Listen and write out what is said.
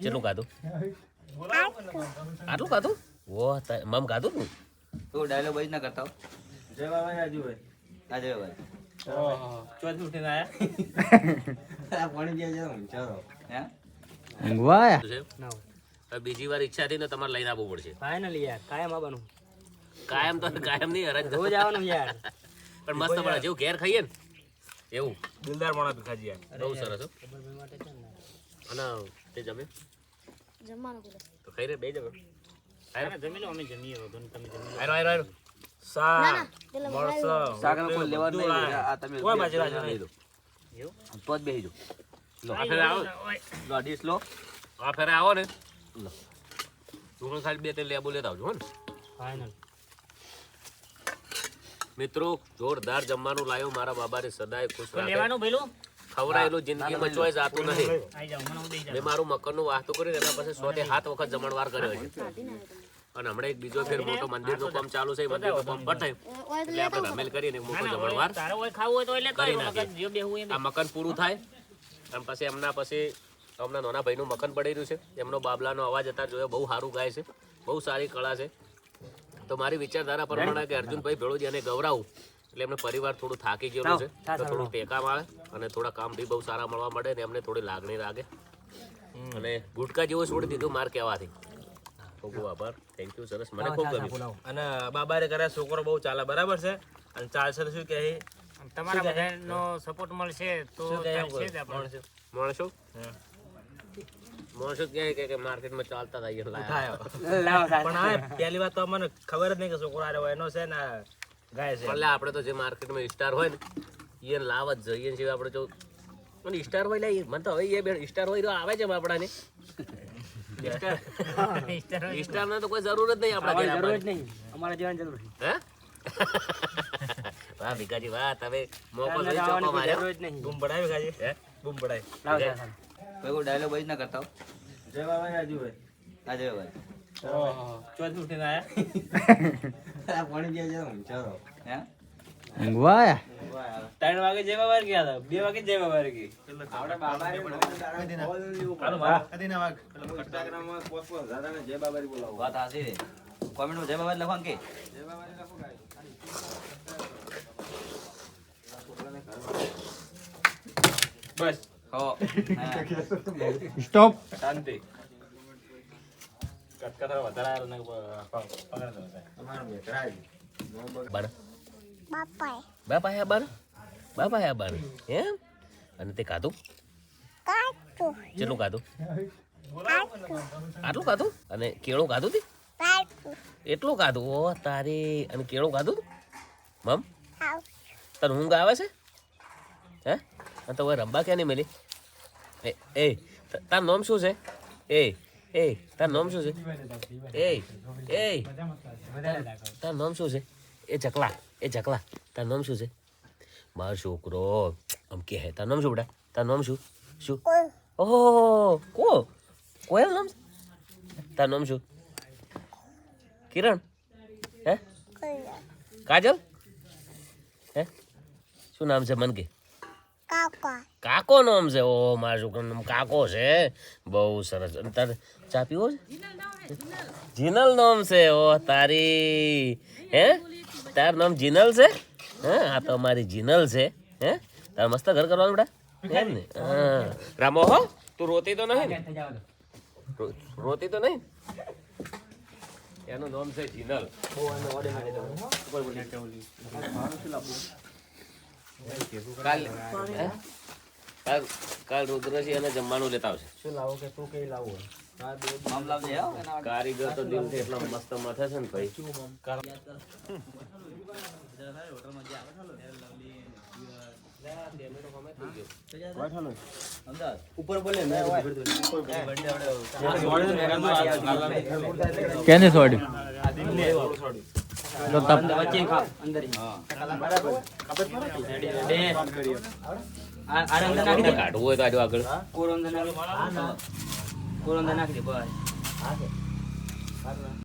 કેટલું ખાધું? આટલું ખાધું? ઓ મમ ખાધું તું? તો ડાયલોગ જ ના કરતા હો. જય બાબા રાજુભાઈ. આ જય ભાઈ. ચોથી ઉઠીને આયા. આ પાણી પીવા જાવ ચાલો. હે? બીજી વાર ઈચ્છા હતી ને તમારે લઈને આવવું પડશે. ફાઇનલી યાર કાયમ આવવાનું. કાયમ તો કાયમ નહીં હરાજ રોજ આવવાનું યાર. પણ મસ્ત બને જેવું ઘેર ખાઈએ ને એવું દિલદાર માણસ ખાજી યાર. બહુ સરસ હો. અને તે જમે જમવાનું કીધું તો ખાઈ રે બે જમે જમી લો અમે જમીએ વધુ ને તમે જમી લો. આયરો આયરો આયરો શાક, પેલા મરચાં, શાકનો કોઈ લેવા નહીં. આ તમે કોઈ બાજુ લઈ દો. એવું? તો જ બેસી જાઓ. લો આ ફેરે આવો લો ડીશ લો. આ ફેરે આવો ને લો. તું ખાલી બે તે લેબો લેતા આવજો હો ને ફાઇનલ. મિત્રો જોરદાર જમવાનું લાવ્યો મારા બાબાને સદાય ખુશ રાખે લેવાનું પેલું ખવડાયેલું જિંદગીમાં ચોય જાતું નહીં આઈ જાવ મને ઉડી જાવ. મેં મારું મકરનું વાસ્તુ કરીને એના પાસે 100 થી 7 વખત જમણવાર કર્યો છે અને હમણાં એક બીજો ફેર મોટો મંદિરનું કામ ચાલુ છે એ મંદિરનું કામ પટાય એટલે આપણે રમેલ કરીને એક મોટો જમણવાર તારે કોઈ ખાવું હોય તો એટલે કરી કરી નાખીએ. નાખે જે બેહું એમ. આ મકાન પૂરું થાય અને પછી એમના પછી હમણાં નાના ભાઈનું મકાન પડી રહ્યું છે એમનો બાબલાનો અવાજ અત્યારે જોયો બહુ સારું ગાય છે બહુ સારી કળા છે તો મારી વિચારધારા પ્રમાણે કે અર્જુનભાઈ ભેળોજી એને ગૌરાવું એટલે એમને પરિવાર થોડું થાકી ગયેલું છે તો થોડું ટેકા મળે અને થોડા કામ બી બહુ સારા મળવા મળે ને એમને થોડી લાગણી લાગે અને ગુટકા જેવું છોડી દીધું માર કહેવાથી ખૂબ ખૂબ આભાર થેન્ક યુ સરસ મને ખૂબ ગમ્યું અને બાબારે કર્યા છોકરો બહુ ચાલે બરાબર છે અને ચાલશે તો શું કહે તમારા બધાનો સપોર્ટ મળશે તો શું કહે એમ ચાલશે જ કહો. આપણે. માણસો માણસો કહે કે માર્કેટમાં ચાલતા હતા અહીંયા લાયા. પણ આ પહેલી વાત તો અમને ખબર જ નહીં કે છોકરો આરે હોય એનો છે ને આ ગાય છે એટલે આપણે તો જે માર્કેટમાં સ્ટાર હોય ને એ લાવ જ જોઈએ છે આપણે જો અને સ્ટાર હોય લે મને તો હવે એ બે સ્ટાર હોય તો આવે છે આપણાને સ્ટાર ને તો કોઈ જરૂર જ નહીં આપણા ઘરે જરૂર જ આવવાની. નહીં અમારા જીવન જરૂર હે વાહ ભીખાજી વાહ તમે મોકો જોઈ ચોકો માર્યો જરૂર જ નહીં. બૂમ પડાવી ખાજી હે બૂમ પડાવી લાવ સાહેબ. કોઈ કોઈ ડાયલોગ જ ના કરતા હો. જય બાબા રાજુભાઈ. આ જય ભાઈ. ચોથી ઉઠીને આયા. આ પાણી પીવા જાવ ચાલો. હે? 3 વાગે જય બાબા ગયા હતા 2 વાગે જય બાબા ગઈ આપણે બાબારે વાત હાસી રે કોમેન્ટમાં જય બાબા લખવાનું કે બસ હો સ્ટોપ શાંતિ કટકટા વધારે ને પકડ દો અમારો બેકરાય બાર બાપાએ બાપા હે બાર બાપા હે બાર એમ અને તે ખાધું કાટું કેટલું ખાધું આટલું ખાધું અને કેળું ખાધું તી કાટું એટલું ખાધું ઓ તારી અને કેળું ખાધું તું મમ આવ તને ઊંઘ આવે છે હે અને તો હવે રંબા ક્યાં નહીં મેલી એ તાર નામ શું છે એ તાર નામ શું છે એ તાર નામ શું છે એ ચકલા તાર નામ શું છે મારો છોકરો આમ કે હે તાર નામ શું બેટા તાર નામ શું શું ઓહો કોયલ નામ છે? તાર નામ શું કિરણ હે કાજલ હે શું નામ છે મન કે કાકા કાકો નામ છે ઓ મારા છોકરાનું નામ કાકો છે બહુ સરસ અને તારે ચા પીવો છે જીનલ નામ છે ઓ તારી હે તાર નામ જીનલ છે હે આ તો અમારી જીનલ છે હે તાર મસ્ત ઘર કરવાનું બેટા એમ ને હા રામો હો તું રોતી તો નહીં ને રોતી તો નહીં એનું નામ છે જીનલ કાલ રુદ્રજી એને જમવાનું લેતા આવશે શું લાવો કે તું કઈ લાવો મામલા જે આવો એના કારીગર તો દિલથી એટલો મસ્ત મથે છે ને ભાઈ ઉપર બોલે મેં કેને છોડી વચ્ચે ખા અંદર બરાબર ખબર પડે આ અંદર નાખી દે કાઢવું હોય તો આજો આગળ કોર અંદર નાખી દે બસ